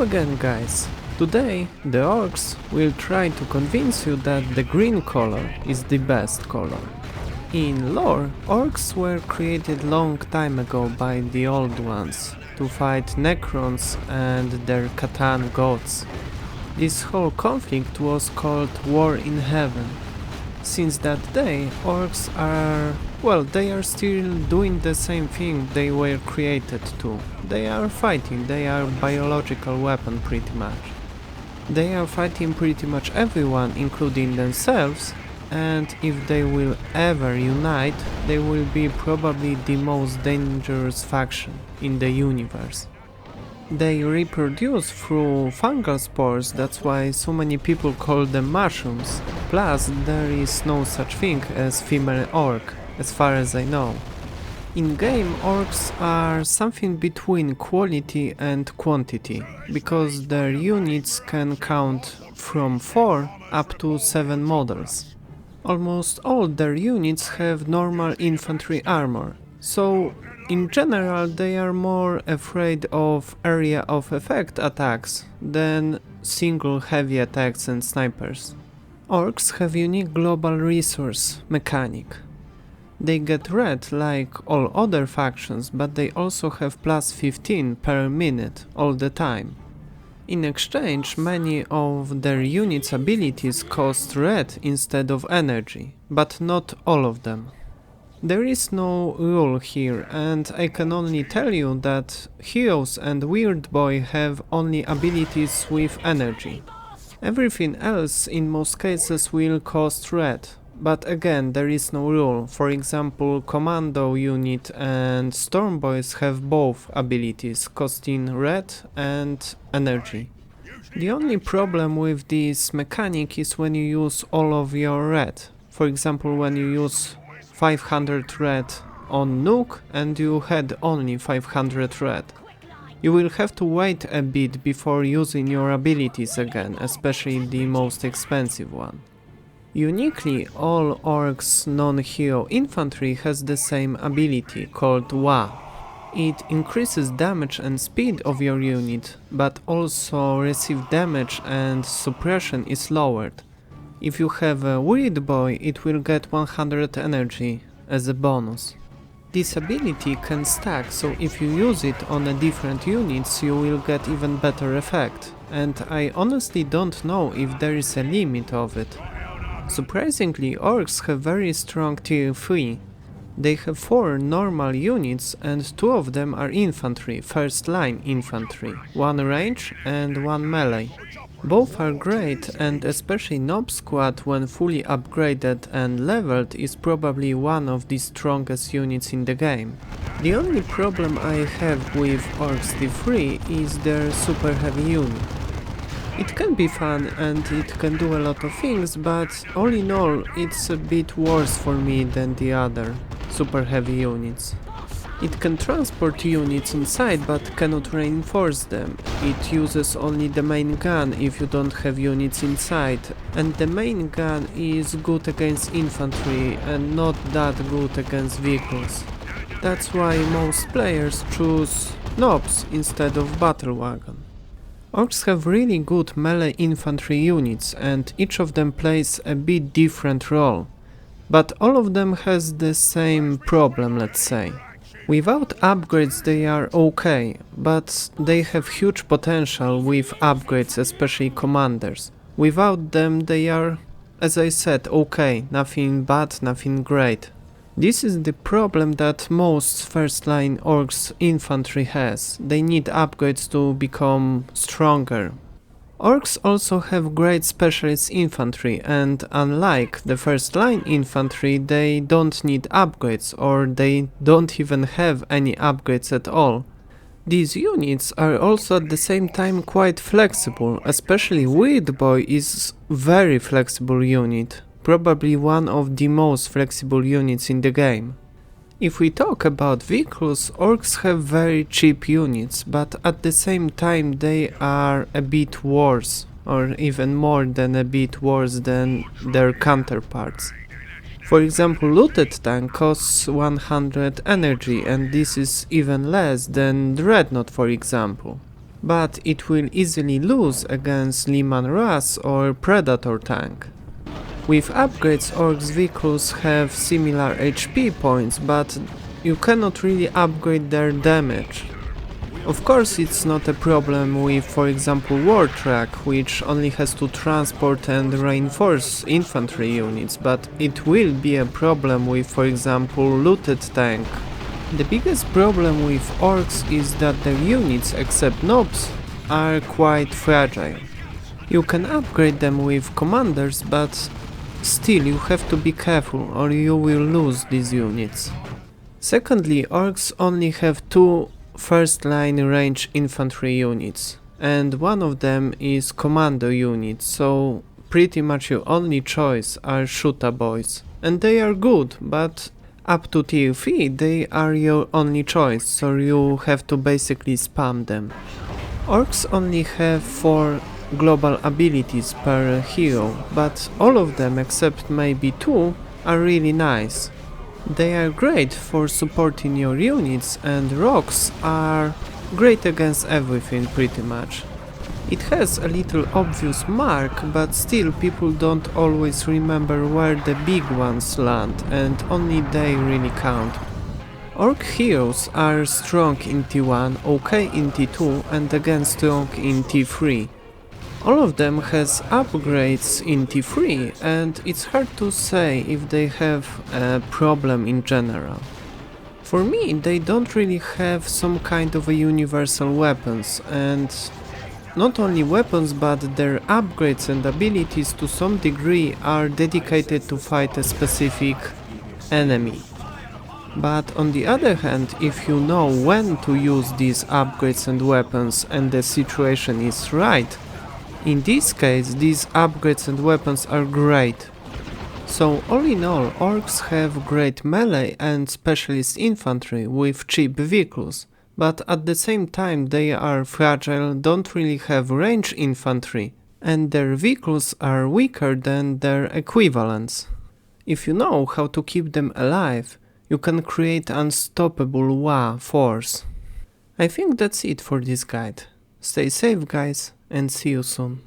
again, guys. Today the Orks will try to convince you that the green color is the best color. In lore, Orks were created long time ago by the Old Ones to fight Necrons and their Catan gods. This whole conflict was called War in Heaven. Since that day, Orks are, they are still doing the same thing they were created to. They are fighting, they are biological weapon pretty much. They are fighting pretty much everyone, including themselves, and if they will ever unite, they will be probably the most dangerous faction in the universe. They reproduce through fungal spores, that's why so many people call them mushrooms. Plus, there is no such thing as female orc, as far as I know. In-game, orcs are something between quality and quantity, because their units can count from 4 up to 7 models. Almost all their units have normal infantry armor, so in general they are more afraid of area of effect attacks than single heavy attacks and snipers. Orcs have unique global resource mechanic. They get red like all other factions, but they also have plus 15 per minute all the time. In exchange, many of their units' abilities cost red instead of energy, but not all of them. There is no rule here, and I can only tell you that Heroes and Weird Boy have only abilities with energy. Everything else in most cases will cost red, but again there is no rule. For example, Commando unit and Storm Boys have both abilities costing red and energy. The only problem with this mechanic is when you use all of your red. For example, when you use 500 red on Nuke and you had only 500 red. You will have to wait a bit before using your abilities again, especially the most expensive one. Uniquely, all Orcs non-hero infantry has the same ability, called Wa. It increases damage and speed of your unit, but also received damage and suppression is lowered. If you have a Weird Boy, it will get 100 energy as a bonus. This ability can stack, so if you use it on a different units, you will get even better effect, and I honestly don't know if there is a limit of it. Surprisingly, Orcs have very strong tier 3. They have 4 normal units and 2 of them are infantry, first line infantry, 1 range and 1 melee. Both are great, and especially Nob Squad when fully upgraded and leveled is probably one of the strongest units in the game. The only problem I have with Orcs D3 is their super heavy unit. It can be fun and it can do a lot of things, but all in all it's a bit worse for me than the other super heavy units. It can transport units inside but cannot reinforce them. It uses only the main gun if you don't have units inside, and the main gun is good against infantry and not that good against vehicles. That's why most players choose Nobs instead of Battle Wagon. Orcs have really good melee infantry units and each of them plays a bit different role, but all of them has the same problem, let's say. Without upgrades they are okay, but they have huge potential with upgrades, especially commanders. Without them they are, as I said, okay, nothing bad, nothing great. This is the problem that most first line Orcs infantry has. They need upgrades to become stronger. Orcs also have great specialist infantry, and unlike the first line infantry, they don't need upgrades, or they don't even have any upgrades at all. These units are also at the same time quite flexible, especially Weird Boy is very flexible unit, probably one of the most flexible units in the game. If we talk about vehicles, Orcs have very cheap units, but at the same time they are a bit worse, or even more than a bit worse than their counterparts. For example, looted tank costs 100 energy, and this is even less than Dreadnought, for example. but it will easily lose against Liman Ras or Predator tank. With upgrades, Orks vehicles have similar HP points, but you cannot really upgrade their damage. Of course, it's not a problem with, for example, War Truck, which only has to transport and reinforce infantry units, but it will be a problem with, for example, Looted Tank. The biggest problem with Orks is that their units, except nobs, are quite fragile. You can upgrade them with commanders, but still you have to be careful or you will lose these units. Secondly, Orks only have two first-line range infantry units, and one of them is commando unit, so pretty much your only choice are Shoota boys. And they are good, but up to tier 3 they are your only choice, so you have to basically spam them. Orks only have 4 global abilities per hero, but all of them except maybe 2 are really nice. They are great for supporting your units, and rocks are great against everything pretty much. It has a little obvious mark, but still people don't always remember where the big ones land, and only they really count. Orc heroes are strong in T1, okay in T2 and again strong in T3. All of them has upgrades in T3 and it's hard to say if they have a problem in general. For me, they don't really have some kind of a universal weapons, and not only weapons but their upgrades and abilities to some degree are dedicated to fight a specific enemy. But on the other hand, if you know when to use these upgrades and weapons and the situation is right, in this case these upgrades and weapons are great. So all in all, Orks have great melee and specialist infantry with cheap vehicles, but at the same time they are fragile, don't really have range infantry, and their vehicles are weaker than their equivalents. If you know how to keep them alive, you can create unstoppable WA force. I think that's it for this guide. Stay safe guys, and see you soon.